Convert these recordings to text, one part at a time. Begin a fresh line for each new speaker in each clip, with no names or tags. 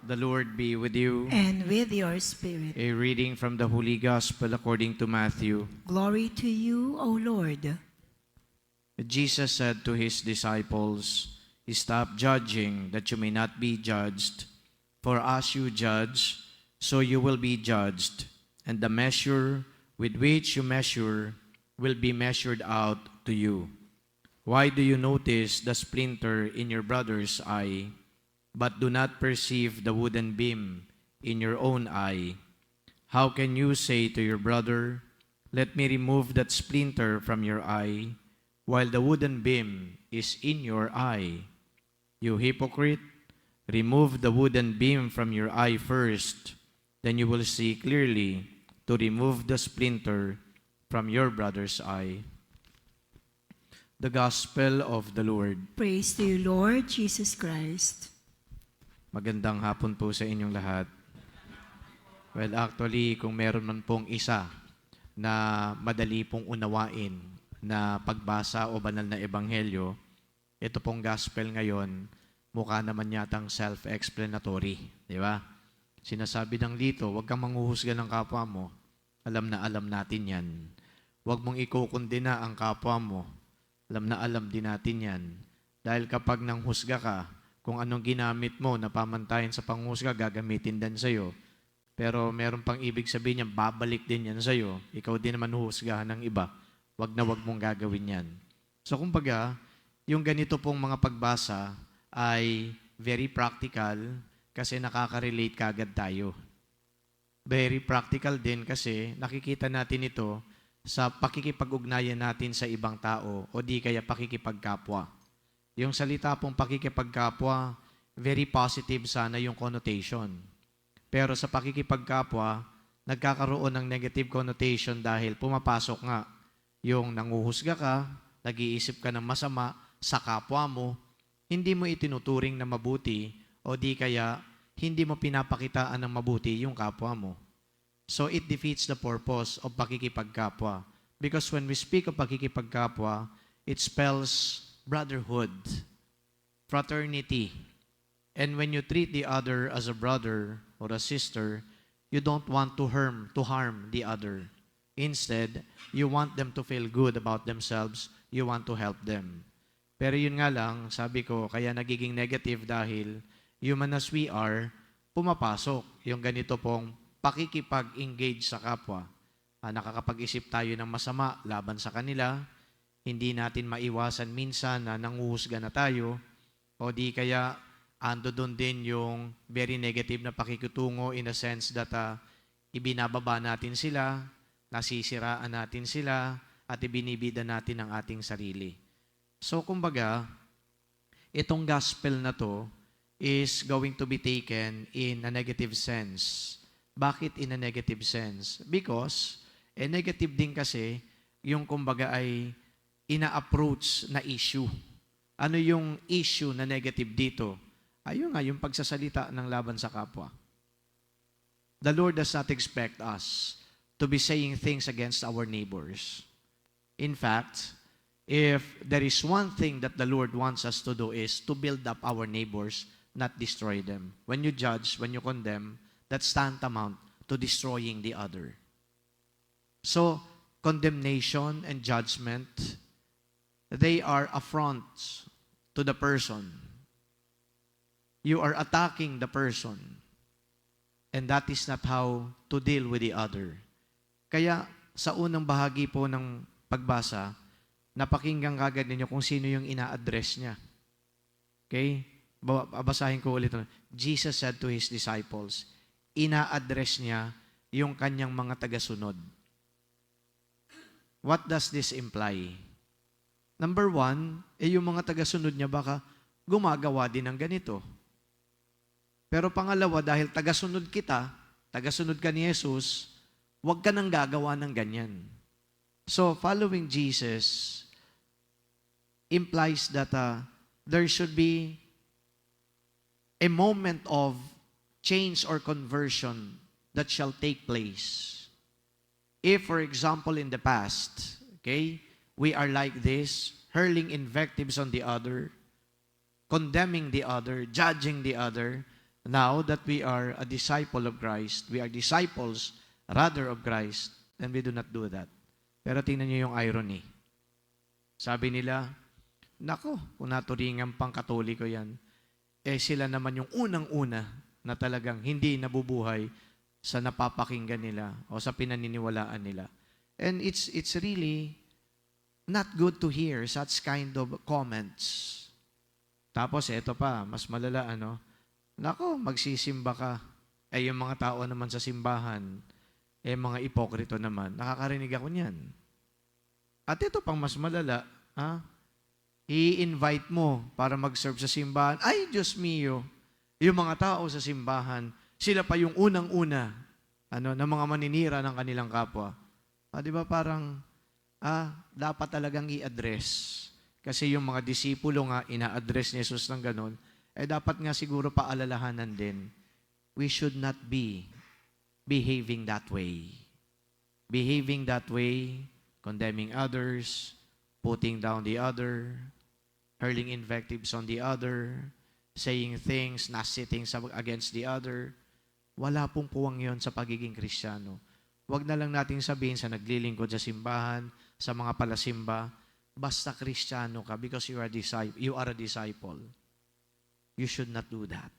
The Lord be with you.
And with your spirit.
A reading from the Holy Gospel according to Matthew.
Glory to you, O Lord.
Jesus said to his disciples, "Stop judging, that you may not be judged. For as you judge, so you will be judged. And the measure with which you measure will be measured out to you. Why do you notice the splinter in your brother's eye, but do not perceive the wooden beam in your own eye? How can you say to your brother, 'Let me remove that splinter from your eye,' while the wooden beam is in your eye? You hypocrite, remove the wooden beam from your eye first, then you will see clearly to remove the splinter from your brother's eye." The Gospel of the Lord.
Praise to you, Lord Jesus Christ.
Magandang hapon po sa inyong lahat. Well, actually, kung meron man pong isa na madali pong unawain na pagbasa o banal na ebanghelyo, ito pong gospel ngayon, mukha naman yatang self-explanatory. Di ba? Sinasabi ng dito, huwag kang manghuhusga ng kapwa mo. Alam na alam natin yan. Huwag mong ikukundina ang kapwa mo. Alam na alam din natin yan. Dahil kapag nanghusga ka, kung anong ginamit mo na pamantayan sa panghusga, gagamitin din sa'yo. Pero meron pang ibig sabihin niya, babalik din yan sa'yo. Ikaw din naman huhusgahan ng iba. Wag na wag mong gagawin yan. So kumbaga, yung ganito pong mga pagbasa ay very practical kasi nakaka-relate kagad tayo. Very practical din kasi nakikita natin ito sa pakikipag-ugnayan natin sa ibang tao o di kaya pakikipagkapwa. Yung salita pong pakikipagkapwa, very positive sana yung connotation. Pero sa pakikipagkapwa, nagkakaroon ng negative connotation dahil pumapasok nga yung nanguhusga ka, nag-iisip ka ng masama sa kapwa mo, hindi mo itinuturing na mabuti o di kaya hindi mo pinapakitaan ng mabuti yung kapwa mo. So it defeats the purpose of pakikipagkapwa. Because when we speak of pakikipagkapwa, it spells brotherhood, fraternity. And when you treat the other as a brother or a sister, you don't want to harm the other. Instead, you want them to feel good about themselves. You want to help them. Pero yun nga lang, sabi ko, kaya nagiging negative dahil human as we are, pumapasok yung ganito pong pakikipag-engage sa kapwa. Nakakapag-isip tayo ng masama laban sa kanila. Hindi natin maiwasan minsan na nanguhusga na tayo o di kaya ando doon din yung very negative na pakikitungo in a sense that ibinababa natin sila, nasisiraan natin sila, at ibinibida natin ang ating sarili. So kumbaga, itong gospel na to is going to be taken in a negative sense. Bakit in a negative sense? Because, negative din kasi, yung kumbaga ay ina-approach na issue. Ano yung issue na negative dito? Ayun nga, yung pagsasalita ng laban sa kapwa. The Lord does not expect us to be saying things against our neighbors. In fact, if there is one thing that the Lord wants us to do is to build up our neighbors, not destroy them. When you judge, when you condemn, that's tantamount to destroying the other. So, condemnation and judgment, they are affronts to the person. You are attacking the person. And that is not how to deal with the other. Kaya sa unang bahagi po ng pagbasa, napakinggan kagad ninyo kung sino yung ina-address niya. Okay? Babasahin ko ulit. Jesus said to His disciples, ina-address niya yung kanyang mga tagasunod. What does this imply? Number one, yung mga tagasunod niya baka gumagawa din ng ganito. Pero pangalawa, dahil tagasunod kita, tagasunod ka ni Jesus, huwag ka nang gagawa ng ganyan. So, following Jesus implies that there should be a moment of change or conversion that shall take place. If, for example, in the past, okay, we are like this, hurling invectives on the other, condemning the other, judging the other, Now that we are a disciple of Christ, we are disciples rather of Christ, then we do not do that. Pero tingnan niyo yung irony. Sabi nila, nako, kung naturingan pang Katoliko yan, sila naman yung unang-una na talagang hindi nabubuhay sa napapakinggan nila o sa pinaniniwalaan nila. And it's really not good to hear such kind of comments. Tapos eto pa, mas malala, nako, magsisimba ka. Yung mga tao naman sa simbahan, mga ipokrito naman, nakakarinig ako niyan. At ito pang mas malala, i-invite mo para mag-serve sa simbahan. Ay, Diyos mio, yung mga tao sa simbahan, sila pa yung unang-una na mga maninira ng kanilang kapwa. Di ba parang, dapat talagang i-address. Kasi yung mga disipulo nga, ina-address ni Jesus ng ganun, dapat nga siguro paalalahanan din, we should not be behaving that way. Behaving that way, condemning others, putting down the other, hurling invectives on the other, saying things, sitting against the other. Wala pong puwang yon sa pagiging Kristiyano. Huwag na lang nating sabihin sa naglilingkod sa simbahan, sa mga palasimba, basta Kristiyano ka because you are a disciple. You should not do that.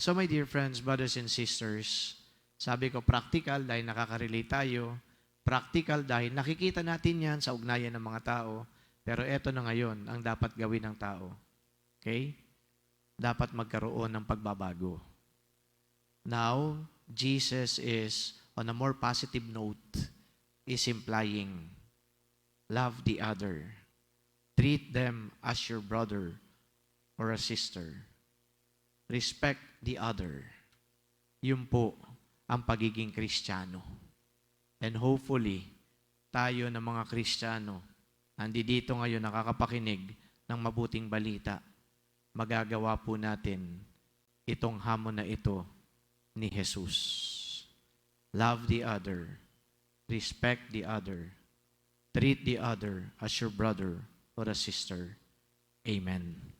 So my dear friends, brothers and sisters, sabi ko practical dahil nakaka-relate tayo, practical dahil nakikita natin yan sa ugnayan ng mga tao, pero eto na ngayon ang dapat gawin ng tao. Okay? Dapat magkaroon ng pagbabago. Now, Jesus is, on a more positive note, is implying, love the other. Treat them as your brother or a sister. Respect the other. Yun po ang pagiging Kristiyano. And hopefully, tayo na mga Kristiyano, dito ngayon nakakapakinig ng mabuting balita, magagawa po natin itong hamon na ito ni Jesus. Love the other. Respect the other. Treat the other as your brother or a sister. Amen.